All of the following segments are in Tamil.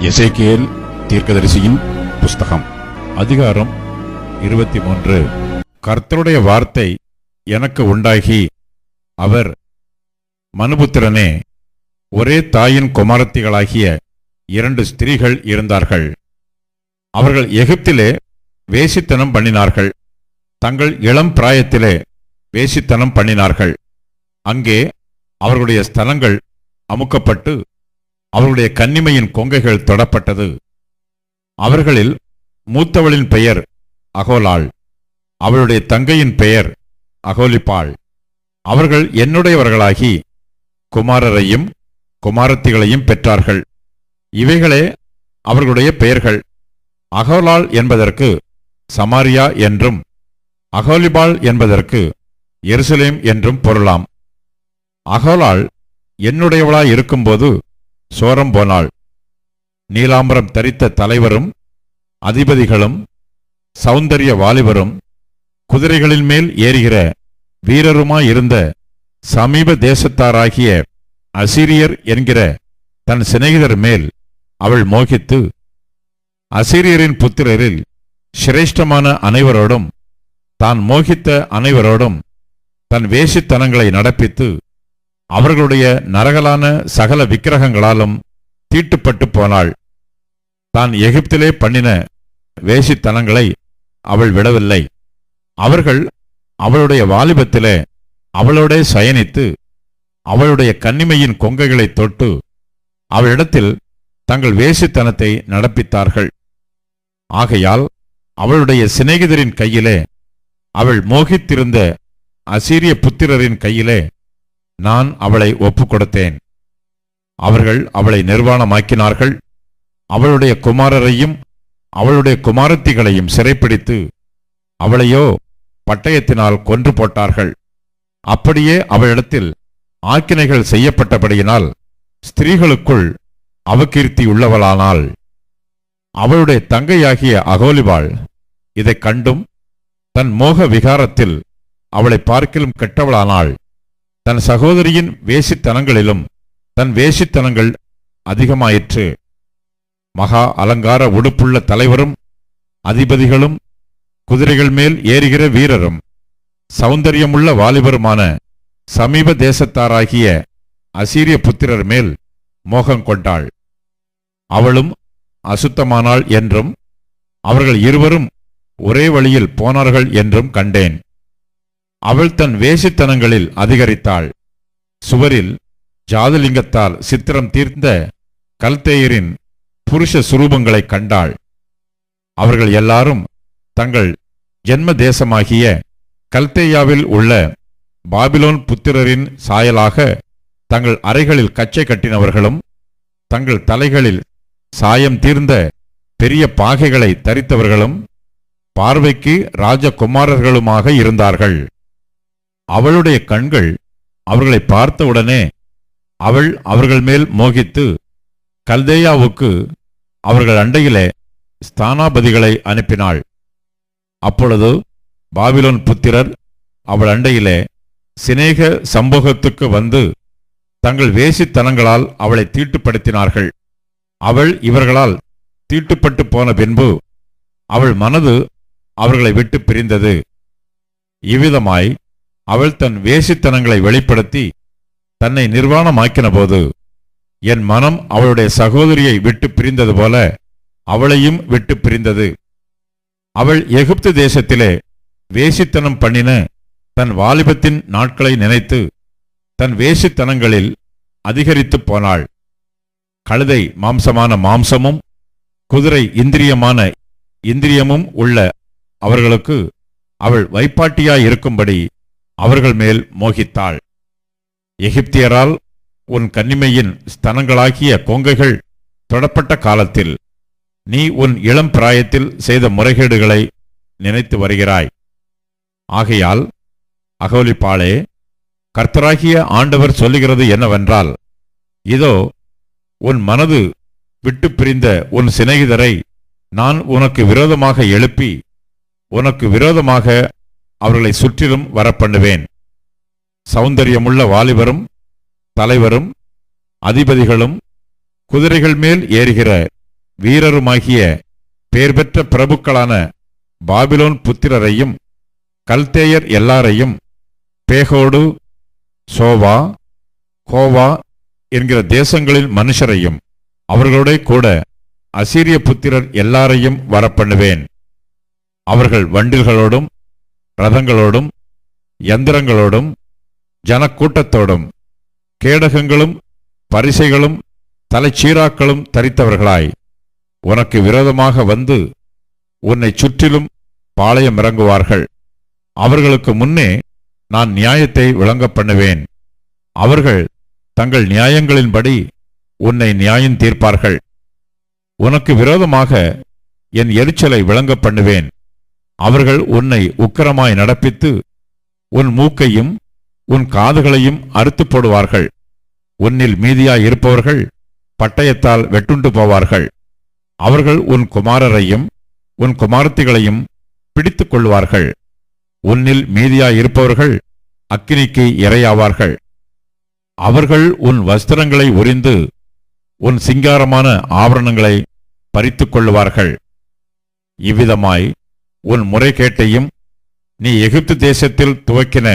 எசேக்கியேல் தீர்க்கதரிசியின் புஸ்தகம் அதிகாரம் 23. கர்த்தருடைய வார்த்தை எனக்கு உண்டாகி, அவர், மனுபுத்திரனே, ஒரே தாயின் குமாரத்திகளாகிய 2 ஸ்திரீகள் இருந்தார்கள். அவர்கள் எகிப்திலே வேசித்தனம் பண்ணினார்கள். தங்கள் இளம் பிராயத்திலே வேசித்தனம் பண்ணினார்கள். அங்கே அவர்களுடைய ஸ்தலங்கள் அமுக்கப்பட்டு அவர்களுடைய கன்னிமையின் கொங்கைகள் தொடப்பட்டது. அவர்களில் மூத்தவளின் பெயர் அகோலாள், அவளுடைய தங்கையின் பெயர் அகோலிபாள். அவர்கள் என்னுடையவர்களாகி குமாரரையும் குமாரத்திகளையும் பெற்றார்கள். இவைகளே அவர்களுடைய பெயர்கள். அகோலாள் என்பதற்கு சமாரியா என்றும் அகோலிபாள் என்பதற்கு எருசலேம் என்றும் பொருளாம். அகோலாள் என்னுடையவளாய் இருக்கும்போது சோரம் போனாள். நீலாம்பரம் தரித்த தலைவரும் அதிபதிகளும் சௌந்தரிய வாலிபரும் குதிரைகளின் மேல் ஏறுகிற வீரருமாயிருந்த சமீப தேசத்தாராகிய அசீரியர் என்கிற தன் சிநேகிதர் மேல் அவள் மோகித்து, அசீரியரின் புத்திரரில் சிரேஷ்டமான அனைவரோடும் தான் மோகித்த அனைவரோடும் தன் வேசித்தனங்களை நடப்பித்து அவர்களுடைய நரகலான சகல விக்கிரகங்களாலும் தீட்டுப்பட்டு போனாள். தான் எகிப்திலே பண்ணின வேசித்தனங்களை அவள் விடவில்லை. அவர்கள் அவளுடைய வாலிபத்திலே அவளோடே சயனித்து அவளுடைய கன்னிமையின் கொங்கைகளை தொட்டு அவளிடத்தில் தங்கள் வேசித்தனத்தை நடப்பித்தார்கள். ஆகையால் அவளுடைய சிநேகிதரின் கையிலே, அவள் மோகித்திருந்த அசீரிய புத்திரரின் கையிலே நான் அவளை ஒப்புக்கொடுத்தேன். அவர்கள் அவளை நிர்வாணமாக்கினார்கள். அவளுடைய குமாரரையும் அவளுடைய குமாரத்திகளையும் சிறைப்பிடித்து அவளையோ பட்டயத்தினால் கொன்று போட்டார்கள். அப்படியே அவளிடத்தில் ஆக்கினைகள் செய்யப்பட்டபடியினால் ஸ்திரீகளுக்குள் அவகீர்த்தியுள்ளவளானாள். அவளுடைய தங்கையாகிய அகோலிபாள் இதைக் கண்டும் தன் மோக விகாரத்தில் அவளை பார்க்கிலும் கெட்டவளானாள். தன் சகோதரியின் வேசித்தனங்களிலும் தன் வேசித்தனங்கள் அதிகமாயிற்று. மகா அலங்கார உடுப்புள்ள தலைவரும் அதிபதிகளும் குதிரைகள் மேல் ஏறுகிற வீரரும் சௌந்தரியமுள்ள வாலிபருமான சமீப தேசத்தாராகிய அசீரிய புத்திரர் மேல் மோகம் கொண்டாள். அவளும் அசுத்தமானாள் என்றும் அவர்கள் இருவரும் ஒரே வழியில் போனார்கள் என்றும் கண்டேன். அவள் தன் வேசித்தனங்களில் அதிகரித்தாள். சுவரில் ஜாதுலிங்கத்தால் சித்திரம் தீர்ந்த கல்தேயரின் புருஷ சுரூபங்களைக் கண்டாள். அவர்கள் எல்லாரும் தங்கள் ஜென்ம தேசமாகிய கல்தேயாவில் உள்ள பாபிலோன் புத்திரரின் சாயலாக தங்கள் அறைகளில் கச்சை கட்டினவர்களும் தங்கள் தலைகளில் சாயம் தீர்ந்த பெரிய பாகைகளை தரித்தவர்களும் பார்வைக்கு ராஜகுமாரர்களுமாக இருந்தார்கள். அவளுடைய கண்கள் அவர்களை பார்த்தவுடனே அவள் அவர்கள் மேல் மோகித்து கல்தேயாவுக்கு அவர்கள் அண்டையிலே ஸ்தானாபதிகளை அனுப்பினாள். அப்பொழுது பாபிலோன் புத்திரர் அவள் அண்டையிலே சிநேக சம்போகத்துக்கு வந்து தங்கள் வேசித்தனங்களால் அவளை தீட்டுப்படுத்தினார்கள். அவள் இவர்களால் தீட்டுப்பட்டு போன பின்பு அவள் மனது அவர்களை விட்டு பிரிந்தது. இவ்விதமாய் அவள் தன் வேசித்தனங்களை வெளிப்படுத்தி தன்னை நிர்வாணமாக்கின போது என் மனம் அவளுடைய சகோதரியை விட்டு பிரிந்தது போல அவளையும் விட்டு பிரிந்தது. அவள் எகிப்து தேசத்திலே வேசித்தனம் பண்ணின தன் வாலிபத்தின் நாட்களை நினைத்து தன் வேசித்தனங்களில் அதிகரித்து போனாள். கழுதை மாம்சமான மாம்சமும் குதிரை இந்திரியமான இந்திரியமும் உள்ள அவர்களுக்கு அவள் வைப்பாட்டியாயிருக்கும்படி அவர்கள் மேல் மோகித்தாள். எகிப்தியரால் உன் கன்னிமையின் ஸ்தனங்களாகிய கொங்கைகள் தொடப்பட்ட காலத்தில் நீ உன் இளம் பிராயத்தில் செய்த முறைகேடுகளை நினைத்து வருகிறாய். ஆகையால் அகோலிபாளே, கர்த்தராகிய ஆண்டவர் சொல்லுகிறது என்னவென்றால், இதோ உன் மனது விட்டு பிரிந்த உன் சிநேகிதரை நான் உனக்கு விரோதமாக எழுப்பி உனக்கு விரோதமாக அவர்களை சுற்றிலும் வரப்பண்ணுவேன். சௌந்தரியமுள்ள வாலிபரும் தலைவரும் அதிபதிகளும் குதிரைகள் மேல் ஏறுகிற வீரருமாகிய பேர் பெற்ற பிரபுக்களான பாபிலோன் புத்திரரையும் கல்தேயர் எல்லாரையும் பேகோடு, சோவா, கோவா என்கிற தேசங்களின் மனுஷரையும் அவர்களோட கூட அசீரிய புத்திரர் எல்லாரையும் வரப்பண்ணுவேன். அவர்கள் வண்டில்களோடும் ரதங்களோடும் யந்திரங்களோடும் ஜனக்கூட்டத்தோடும் கேடகங்களும் பரிசைகளும் தலைச்சீராக்களும் தரித்தவர்களாய் உனக்கு விரோதமாக வந்து உன்னை சுற்றிலும் பாளையம் இறங்குவார்கள். அவர்களுக்கு முன்னே நான் நியாயத்தை விளங்க பண்ணுவேன். அவர்கள் தங்கள் நியாயங்களின்படி உன்னை நியாயம் தீர்ப்பார்கள். உனக்கு விரோதமாக என் எரிச்சலை விளங்க பண்ணுவேன். அவர்கள் உன்னை உக்கிரமாய் நடப்பித்து உன் மூக்கையும் உன் காதுகளையும் அறுத்து போடுவார்கள். உன்னில் மீதியாய் இருப்பவர்கள் பட்டயத்தால் வெட்டுண்டு போவார்கள். அவர்கள் உன் குமாரரையும் உன் குமாரத்திகளையும் பிடித்துக் கொள்வார்கள். உன்னில் மீதியாய் இருப்பவர்கள் அக்கினிக்கு இரையாவார்கள். அவர்கள் உன் வஸ்திரங்களை உரிந்து உன் சிங்காரமான ஆபரணங்களை பறித்துக் கொள்வார்கள். இவ்விதமாய் உன் முறைகேட்டையும் நீ எகிப்து தேசத்தில் துவக்கின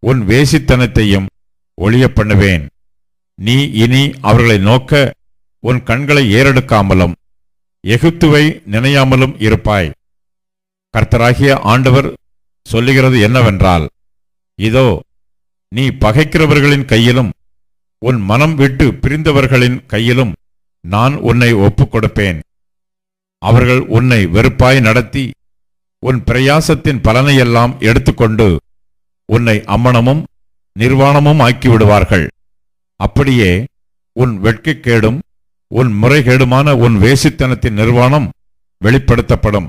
உன் வேசித்தனத்தையும் ஒழிய பண்ணுவேன். நீ இனி அவர்களை நோக்க உன் கண்களை ஏறெடுக்காமலும் எகிப்துவை நினையாமலும் இருப்பாய். கர்த்தராகிய ஆண்டவர் சொல்லுகிறது என்னவென்றால், இதோ நீ பகைக்கிறவர்களின் கையிலும் உன் மனம் விட்டு பிரிந்தவர்களின் கையிலும் நான் உன்னை ஒப்புக் கொடுப்பேன். அவர்கள் உன்னை வெறுப்பாய் நடத்தி உன் பிரயாசத்தின் பலனையெல்லாம் எடுத்துக்கொண்டு உன்னை அம்மனமும் நிர்வாணமும் ஆக்கிவிடுவார்கள். அப்படியே உன் வெட்கக்கேடும் உன் முறைகேடுமான உன் வேசித்தனத்தின் நிர்வாணம் வெளிப்படுத்தப்படும்.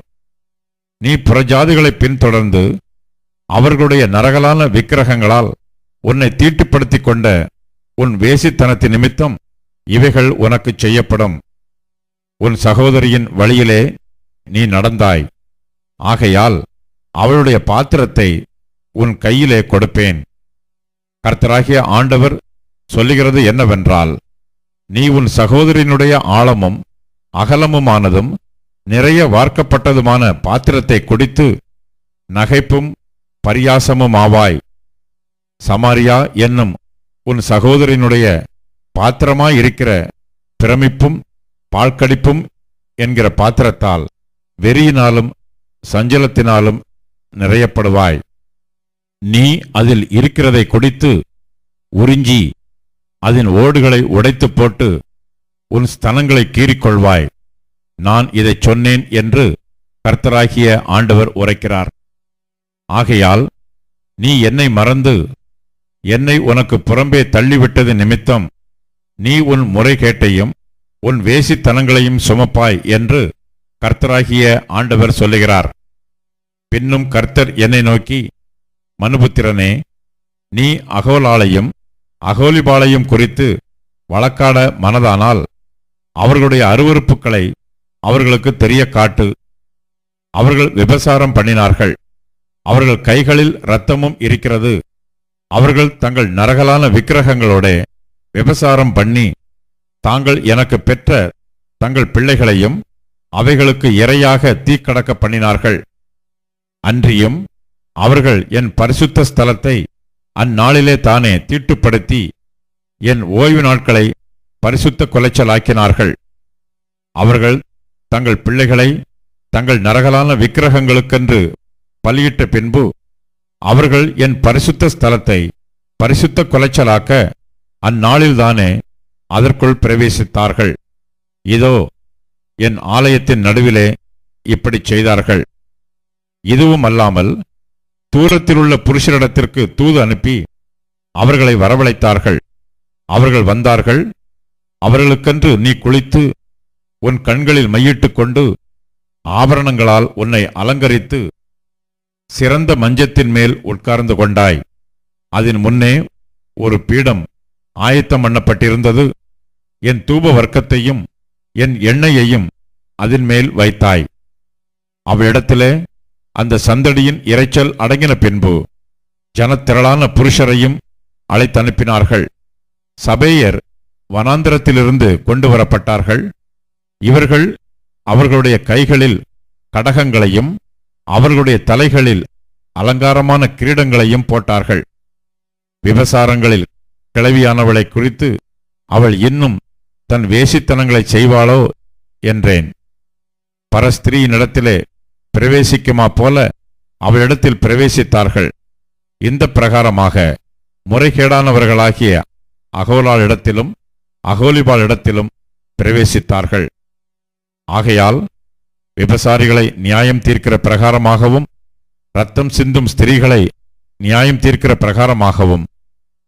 நீ புறஜாதிகளை பின்தொடர்ந்து அவர்களுடைய நரகலான விக்கிரகங்களால் உன்னை தீட்டுப்படுத்திக் கொண்ட உன் வேசித்தனத்தின் நிமித்தம் இவைகள் உனக்கு செய்யப்படும். உன் சகோதரியின் வழியிலே நீ நடந்தாய். ஆகையால் அவளுடைய பாத்திரத்தை உன் கையிலே கொடுப்பேன். கர்த்தராகிய ஆண்டவர் சொல்லுகிறது என்னவென்றால், நீ உன் சகோதரியினுடைய ஆழமும் அகலமுமானதும் நிறைய வார்க்கப்பட்டதுமான பாத்திரத்தை குடித்து நகைப்பும் பரியாசமுமாவாய். சமாரியா என்னும் உன் சகோதரியினுடைய பாத்திரமாயிருக்கிற பிரமிப்பும் பாழ்கடிப்பும் என்கிற பாத்திரத்தால் வெறியினாலும் சஞ்சலத்தினாலும் நிறையப்படுவாய். நீ அதில் இருக்கிறதை குடித்து உறிஞ்சி அதன் ஓடுகளை உடைத்து போட்டு உன் ஸ்தனங்களை கீறிக்கொள்வாய். நான் இதைச் சொன்னேன் என்று கர்த்தராகிய ஆண்டவர் உரைக்கிறார். ஆகையால் நீ என்னை மறந்து என்னை உனக்கு புறம்பே தள்ளிவிட்டது நிமித்தம் நீ உன் முறைகேட்டையும் உன் வேசித்தனங்களையும் சுமப்பாய் என்று கர்த்தராகிய ஆண்டவர் சொல்லுகிறார். பின்னும் கர்த்தர் என்னை நோக்கி, மனுபுத்திரனே, நீ அகோலாளையும் அகோலிபாளையும் குறித்து வழக்காட மனதானால் அவர்களுடைய அருவருப்புகளை அவர்களுக்கு தெரிய காட்டு. அவர்கள் விபசாரம் பண்ணினார்கள். அவர்கள் கைகளில் இரத்தமும் இருக்கிறது. அவர்கள் தங்கள் நரகலான விக்கிரகங்களோட விபசாரம் பண்ணி தாங்கள் எனக்கு பெற்ற தங்கள் பிள்ளைகளையும் அவைகளுக்கு இரையாக தீக்கடக்க பண்ணினார்கள். அன்றியும் அவர்கள் என் பரிசுத்த ஸ்தலத்தை அந்நாளிலே தானே தீட்டுப்படுத்தி என் ஓய்வு நாட்களை பரிசுத்த குலைச்சலாக்கினார்கள். அவர்கள் தங்கள் பிள்ளைகளை தங்கள் நரகலான விக்கிரகங்களுக்கென்று பலியிட்ட பின்பு அவர்கள் என் பரிசுத்த ஸ்தலத்தை பரிசுத்த குலைச்சலாக்க அந்நாளில்தானே அதற்குள் பிரவேசித்தார்கள். இதோ என் ஆலயத்தின் நடுவிலே இப்படி செய்தார்கள். இதுவும் அல்லாமல் தூரத்திலுள்ள புருஷரிடத்திற்கு தூது அனுப்பி அவர்களை வரவழைத்தார்கள். அவர்கள் வந்தார்கள். அவர்களுக்கென்று நீ குளித்து உன் கண்களில் மையிட்டுக் கொண்டு ஆபரணங்களால் உன்னை அலங்கரித்து சிறந்த மஞ்சத்தின் மேல் உட்கார்ந்து கொண்டாய். அதன் முன்னே ஒரு பீடம் ஆயத்தம் பண்ணப்பட்டிருந்தது. என் தூப வர்க்கத்தையும் என் எண்ணெயையும் அதன் மேல் வைத்தாய். அவ்விடத்திலே அந்த சந்தடியின் இரைச்சல் அடங்கின பின்பு ஜனத்திரளான புருஷரையும் அழைத்தனுப்பினார்கள். சபேயர் வனாந்திரத்திலிருந்து கொண்டு வரப்பட்டார்கள். இவர்கள் அவர்களுடைய கைகளில் கடகங்களையும் அவர்களுடைய தலைகளில் அலங்காரமான கிரீடங்களையும் போட்டார்கள். விபசாரங்களில் கிழவியானவளை குறித்து அவள் இன்னும் தன் வேசித்தனங்களை செய்வாளோ என்றேன். பரஸ்திரீயினிடத்திலே பிரவேசிக்குமா போல அவளிடத்தில் பிரவேசித்தார்கள். இந்த பிரகாரமாக முறைகேடானவர்களாகிய அகோலாளிடத்திலும் அகோலிபாளிடத்திலும் பிரவேசித்தார்கள். ஆகையால் விபசாரிகளை நியாயம் தீர்க்கிற பிரகாரமாகவும் இரத்தம் சிந்தும் ஸ்திரீகளை நியாயம் தீர்க்கிற பிரகாரமாகவும்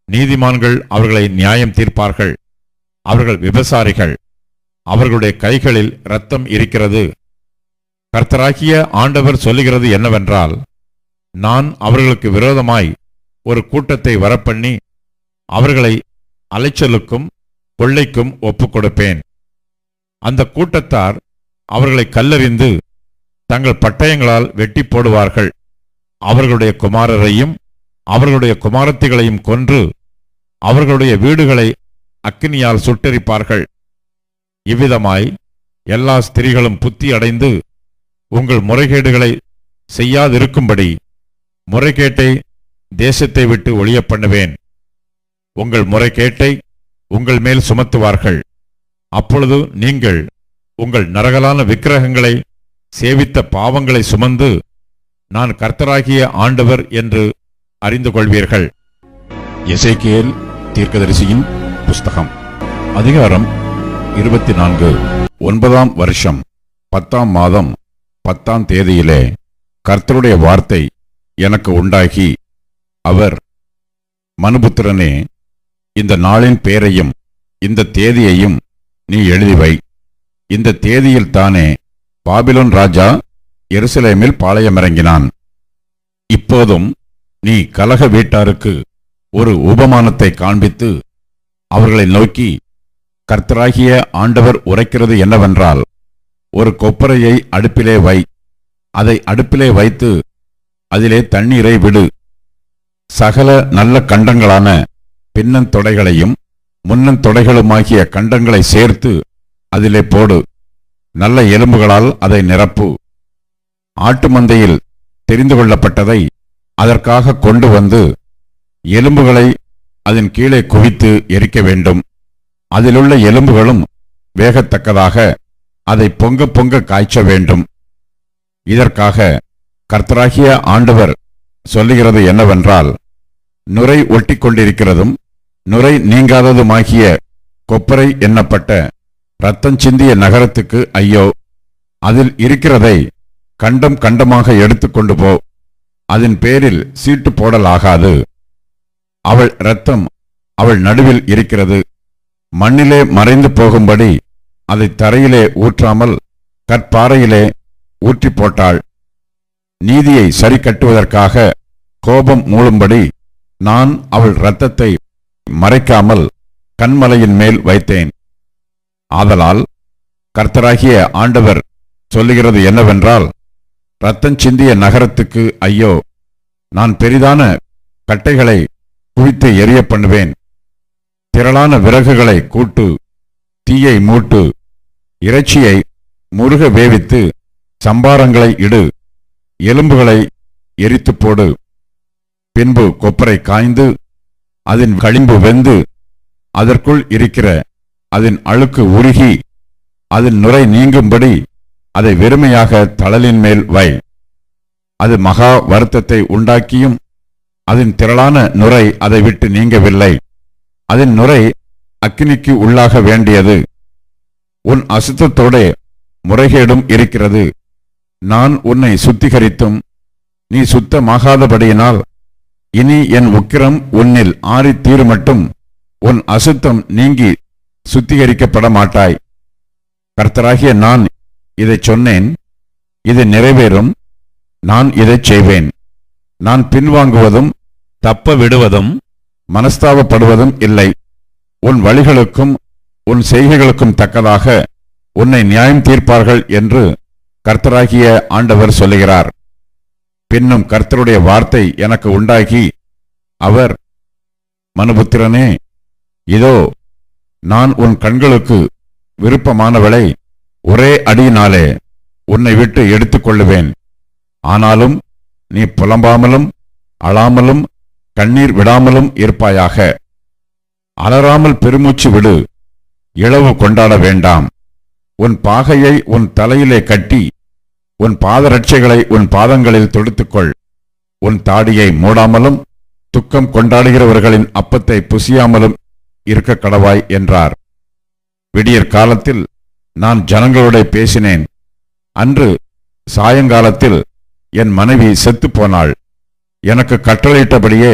நீதிமான்கள் அவர்களை நியாயம் தீர்ப்பார்கள். அவர்கள் விபசாரிகள், அவர்களுடைய கைகளில் இரத்தம் இருக்கிறது. கர்த்தராகிய ஆண்டவர் சொல்லுகிறது என்னவென்றால், நான் அவர்களுக்கு விரோதமாய் ஒரு கூட்டத்தை வரப்பண்ணி அவர்களை அலைச்சலுக்கும் கொள்ளைக்கும் ஒப்புக்கொடுப்பேன். அந்த கூட்டத்தார் அவர்களை கல்லெறிந்து தங்கள் பட்டயங்களால் வெட்டி போடுவார்கள். அவர்களுடைய குமாரரையும் அவர்களுடைய குமாரத்திகளையும் கொன்று அவர்களுடைய வீடுகளை அக்கினியால் சுட்டெரிப்பார்கள். இவ்விதமாய் எல்லா ஸ்திரீகளும் புத்தி அடைந்து உங்கள் முறைகேடுகளை செய்யாதிருக்கும்படி முறைகேட்டை தேசத்தை விட்டு ஒழிய பண்ணுவேன். உங்கள் முறைகேட்டை உங்கள் மேல் சுமத்துவார்கள். அப்பொழுது நீங்கள் உங்கள் நரகலான விக்கிரகங்களை சேவித்த பாவங்களை சுமந்து நான் கர்த்தராகிய ஆண்டவர் என்று அறிந்து கொள்வீர்கள். எசேக்கியேல் தீர்க்கதரிசியின் புஸ்தகம், அதிகாரம் 24. 9ஆம் வருஷம் 10ஆம் மாதம் 10ஆம் தேதியிலே கர்த்தருடைய வார்த்தை எனக்கு உண்டாகி, அவர், மனுபுத்திரனே, இந்த நாளின் பேரையும் இந்த தேதியையும் நீ எழுதிவை. இந்த தேதியில் தானே பாபிலோன் ராஜா எருசலேமில் பாளையமிறங்கினான். இப்போதும் நீ கலக வீட்டாருக்கு ஒரு உபமானத்தை காண்பித்து அவர்களை நோக்கி, கர்த்தராகிய ஆண்டவர் உரைக்கிறது என்னவென்றால், ஒரு கொப்பரையை அடுப்பிலே வை, அதை அடுப்பிலே வைத்து அதிலே தண்ணீரை விடு. சகல நல்ல கண்டங்களான பின்னந்தொடைகளையும் முன்னந்தொடைகளுமாகிய கண்டங்களை சேர்த்து அதிலே போடு. நல்ல எலும்புகளால் அதை நிரப்பு. ஆட்டு மந்தையில் தெரிந்து கொள்ளப்பட்டதை அதற்காக கொண்டு வந்து எலும்புகளை அதன் கீழே குவித்து எரிக்க வேண்டும். அதிலுள்ள எலும்புகளும் வேகத்தக்கதாக அதை பொங்க பொங்க காய்ச்ச வேண்டும். இதற்காக கர்த்தராகிய ஆண்டவர் சொல்லுகிறது என்னவென்றால், நுரை ஒட்டி கொண்டிருக்கிறதும் நுரை நீங்காததுமாகிய கொப்பரை எண்ணப்பட்ட இரத்தஞ்சிந்திய நகரத்துக்கு ஐயோ! அதில் இருக்கிறதை கண்டம் கண்டமாக எடுத்துக்கொண்டு போ. அதன் பேரில் சீட்டு போடலாகாது. அவள் இரத்தம் அவள் நடுவில் இருக்கிறது. மண்ணிலே மறைந்து போகும்படி அதை தரையிலே ஊற்றாமல் கற்பாறையிலே ஊற்றி போட்டாள். நீதியை சரி கட்டுவதற்காக கோபம் மூளும்படி நான் அவள் இரத்தத்தை மறைக்காமல் கண்மலையின் மேல் வைத்தேன். ஆதலால் கர்த்தராகிய ஆண்டவர் சொல்லுகிறது என்னவென்றால், இரத்தஞ்சிந்திய நகரத்துக்கு ஐயோ! நான் பெரிதான கட்டைகளை குவித்து எரிய பண்ணுவேன். திரளான விறகுகளை கூட்டு, தீயை மூட்டு, இறைச்சியை முருக வேவித்து சம்பாரங்களை இடு, எலும்புகளை எரித்து போடு. பின்பு கொப்பரை காய்ந்து அதன் களிம்பு வெந்து அதற்குள் இருக்கிற அதன் அழுக்கு உருகி அதன் நுரை நீங்கும்படி அதை வெறுமையாக தழலின் மேல் வை. அது மகா வருத்தத்தை உண்டாக்கியும் அதன் திரளான நுரை அதை விட்டு நீங்கவில்லை. அதன் நுரை அக்கினிக்கு உள்ளாக வேண்டியது. உன் அசுத்தத்தோடே முறைகேடும் இருக்கிறது. நான் உன்னை சுத்திகரித்தும் நீ சுத்தமாகாதபடியினால் இனி என் உக்கிரம் உன்னில் ஆறி தீருமட்டும் உன் அசுத்தம் நீங்கி சுத்திகரிக்கப்பட மாட்டாய். கர்த்தராகிய நான் இதைச் சொன்னேன், இது நிறைவேறும். நான் இதைச் செய்வேன். நான் பின்வாங்குவதும் தப்ப விடுவதும் மனஸ்தாபப்படுவதும் இல்லை. உன் வழிகளுக்கும் உன் செய்கைகளுக்கும் தக்கதாக உன்னை நியாயம் தீர்ப்பார்கள் என்று கர்த்தராகிய ஆண்டவர் சொல்லுகிறார். பின்னும் கர்த்தருடைய வார்த்தை எனக்கு உண்டாகி, அவர், மனுபுத்திரனே, இதோ நான் உன் கண்களுக்கு விருப்பமானவளை ஒரே அடியினாலே உன்னை விட்டு எடுத்துக்கொள்ளுவேன். ஆனாலும் நீ புலம்பாமலும் அழாமலும் கண்ணீர் விடாமலும் இருப்பாயாக. அலறாமல் பெருமூச்சு விடு, இழவு கொண்டாட வேண்டாம். உன் பாகையை உன் தலையிலே கட்டி உன் பாதரட்சைகளை உன் பாதங்களில் தொடுத்துக்கொள். உன் தாடியை மூடாமலும் துக்கம் கொண்டாடுகிறவர்களின் அப்பத்தை புசியாமலும் இருக்க கடவாய் என்றார். விடியற் காலத்தில் நான் ஜனங்களோட பேசினேன். அன்று சாயங்காலத்தில் என் மனைவி செத்துப்போனாள். எனக்கு கட்டளையிட்டபடியே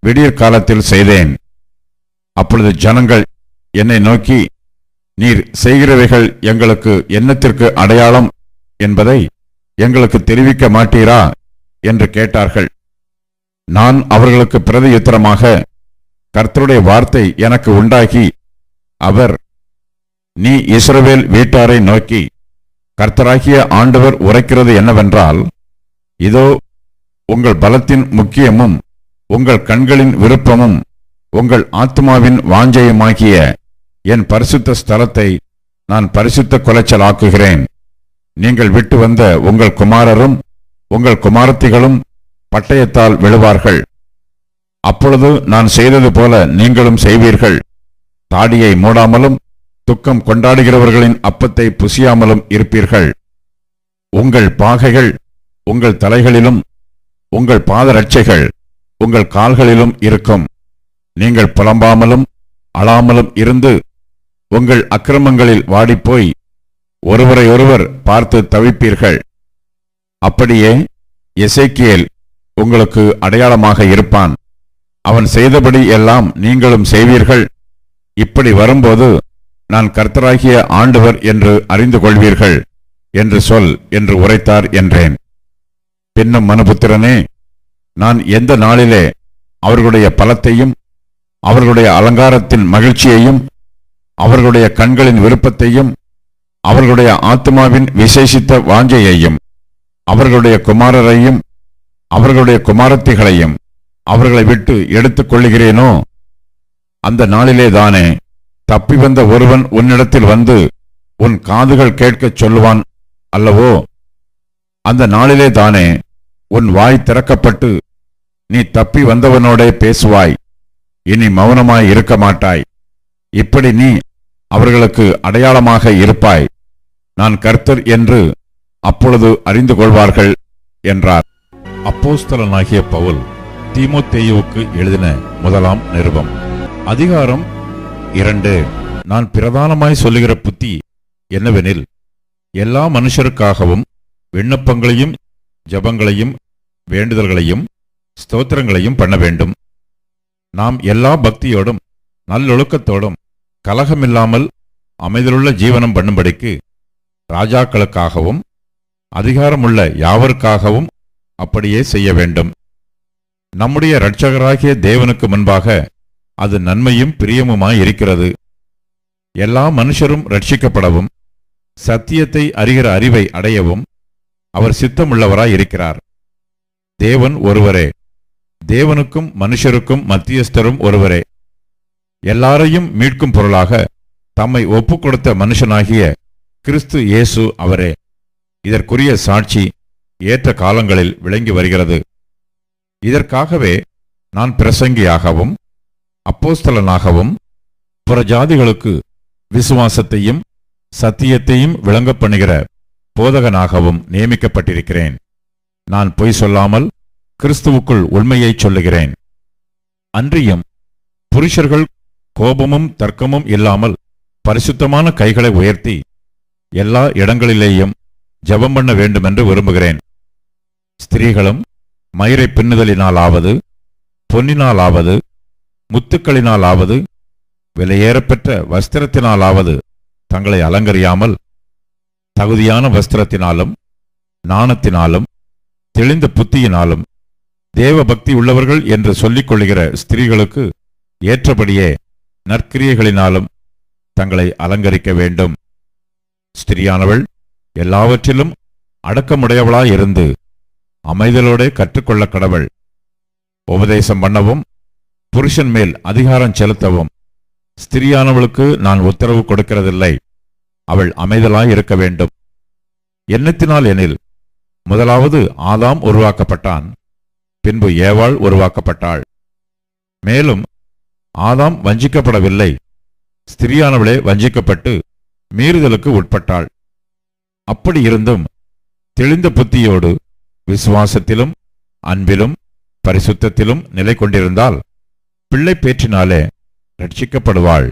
விடியற் காலத்தில் செய்தேன். அப்பொழுது ஜனங்கள் என்னை நோக்கி, நீர் செய்கிறவைகள் எங்களுக்கு என்னத்திற்கு அடையாளம் என்பதை எங்களுக்கு தெரிவிக்க மாட்டீரா என்று கேட்டார்கள். நான் அவர்களுக்கு பிரதியுத்தரமாக, கர்த்தருடைய வார்த்தை எனக்கு உண்டாகி, அவர், நீ இஸ்ரவேல் வீட்டாரை நோக்கி, கர்த்தராகிய ஆண்டவர் உரைக்கிறது என்னவென்றால், இதோ உங்கள் பலத்தின் முக்கியமும் உங்கள் கண்களின் விருப்பமும் உங்கள் ஆத்மாவின் வாஞ்சையுமாகிய என் பரிசுத்த ஸ்தலத்தை நான் பரிசுத்த குலைச்சலாக்குகிறேன். நீங்கள் விட்டு வந்த உங்கள் குமாரரும் உங்கள் குமாரத்திகளும் பட்டயத்தால் விழுவார்கள். அப்பொழுது நான் செய்தது போல நீங்களும் செய்வீர்கள். தாடியை மூடாமலும் துக்கம் கொண்டாடுகிறவர்களின் அப்பத்தை புசியாமலும் இருப்பீர்கள். உங்கள் பாகைகள் உங்கள் தலைகளிலும் உங்கள் பாதரட்சைகள் உங்கள் கால்களிலும் இருக்கும். நீங்கள் புலம்பாமலும் அழாமலும் இருந்து உங்கள் அக்கிரமங்களில் வாடிப்போய் ஒருவரையொருவர் பார்த்து தவிப்பீர்கள். அப்படியே எசேக்கியேல் உங்களுக்கு அடையாளமாக இருப்பான். அவன் செய்தபடி எல்லாம் நீங்களும் செய்வீர்கள். இப்படி வரும்போது நான் கர்த்தராகிய ஆண்டவர் என்று அறிந்து கொள்வீர்கள் என்று சொல் என்று உரைத்தார் என்றேன். பின்னும் மனுபுத்திரனே, நான் எந்த நாளிலே அவர்களுடைய பலத்தையும் அவர்களுடைய அலங்காரத்தின் மகிழ்ச்சியையும் அவர்களுடைய கண்களின் விருப்பத்தையும் அவர்களுடைய ஆத்மாவின் விசேஷித்த வாஞ்சையையும் அவர்களுடைய குமாரரையும் அவர்களுடைய குமாரத்திகளையும் அவர்களை விட்டு எடுத்துக் கொள்ளுகிறேனோ, அந்த நாளிலே தானே தப்பி வந்த ஒருவன் உன்னிடத்தில் வந்து உன் காதுகள் கேட்கச் சொல்லுவான் அல்லவோ? அந்த நாளிலே தானே உன் வாய் திறக்கப்பட்டு நீ தப்பி வந்தவனோடே பேசுவாய். இனி மௌனமாய் இருக்க மாட்டாய். இப்படி நீ அவர்களுக்கு அடையாளமாக இருப்பாய். நான் கர்த்தர் என்று அப்பொழுது அறிந்து கொள்வார்கள் என்றார். அப்போஸ்தலனாகிய பவுல் தீமோத்தேயுவுக்கு எழுதின முதலாம் நிருபம், அதிகாரம் 2. நான் பிரதானமாய் சொல்லுகிற புத்தி என்னவெனில், எல்லா மனுஷருக்காகவும் விண்ணப்பங்களையும் ஜெபங்களையும் வேண்டுதல்களையும் ஸ்தோத்திரங்களையும் பண்ண வேண்டும். நாம் எல்லா பக்தியோடும் நல்லொழுக்கத்தோடும் கலகமில்லாமல் அமைதலுள்ள ஜீவனம் பண்ணும்படிக்கு ராஜாக்களுக்காகவும் அதிகாரமுள்ள யாவருக்காகவும் அப்படியே செய்ய வேண்டும். நம்முடைய இரட்சகராகிய தேவனுக்கு முன்பாக அது நன்மையும் பிரியமுமாயிருக்கிறது. எல்லா மனுஷரும் ரட்சிக்கப்படவும் சத்தியத்தை அறிகிற அறிவை அடையவும் அவர் சித்தமுள்ளவராயிருக்கிறார். தேவன் ஒருவரே, தேவனுக்கும் மனுஷருக்கும் மத்தியஸ்தரும் ஒருவரே. எல்லாரையும் மீட்கும் பொருளாக தம்மை ஒப்புக்கொடுத்த மனுஷனாகிய கிறிஸ்து இயேசு அவரே. இதற்குரிய சாட்சி ஏற்ற காலங்களில் விளங்கி வருகிறது. இதற்காகவே நான் பிரசங்கியாகவும் அப்போஸ்தலனாகவும் புறஜாதிகளுக்கு விசுவாசத்தையும் சத்தியத்தையும் விளங்க பண்ணுகிற போதகனாகவும் நியமிக்கப்பட்டிருக்கிறேன். நான் பொய் சொல்லாமல் கிறிஸ்துவுக்குள் உண்மையை சொல்லுகிறேன். அன்றியும் புருஷர்கள் கோபமும் தர்க்கமும் இல்லாமல் பரிசுத்தமான கைகளை உயர்த்தி எல்லா இடங்களிலேயும் ஜெபம் பண்ண வேண்டுமென்று விரும்புகிறேன். ஸ்திரீகளும் மயிரை பின்னுதலினாலாவது பொன்னினாலாவது முத்துக்களினாலாவது விலையேறப்பெற்ற வஸ்திரத்தினாலாவது தங்களை அலங்கரியாமல் தகுதியான வஸ்திரத்தினாலும் நாணத்தினாலும் தெளிந்த புத்தியினாலும் தேவ பக்தி உள்ளவர்கள் என்று சொல்லிக் கொள்ளுகிற ஸ்திரீகளுக்கு ஏற்றபடியே நற்கிரியைகளினாலும் தங்களை அலங்கரிக்க வேண்டும். ஸ்திரியானவள் எல்லாவற்றிலும் அடக்கமுடையவளாயிருந்து அமைதலோடே கற்றுக்கொள்ள கடவள். உபதேசம் பண்ணவும் புருஷன் மேல் அதிகாரம் செலுத்தவும் ஸ்திரியானவளுக்கு நான் உத்தரவு கொடுக்கிறதில்லை. அவள் அமைதலாயிருக்க வேண்டும். எண்ணத்தினால் எனில், முதலாவது ஆதாம் உருவாக்கப்பட்டான், பின்பு ஏவாள் உருவாக்கப்பட்டாள். மேலும் ஆதாம் வஞ்சிக்கப்படவில்லை, ஸ்திரியானவளே வஞ்சிக்கப்பட்டு மீறுதலுக்கு உட்பட்டாள். அப்படி இருந்தும் தெளிந்த புத்தியோடு விசுவாசத்திலும் அன்பிலும் பரிசுத்தத்திலும் நிலை கொண்டிருந்தால் பிள்ளை பேற்றினாலே ரட்சிக்கப்படுவாள்.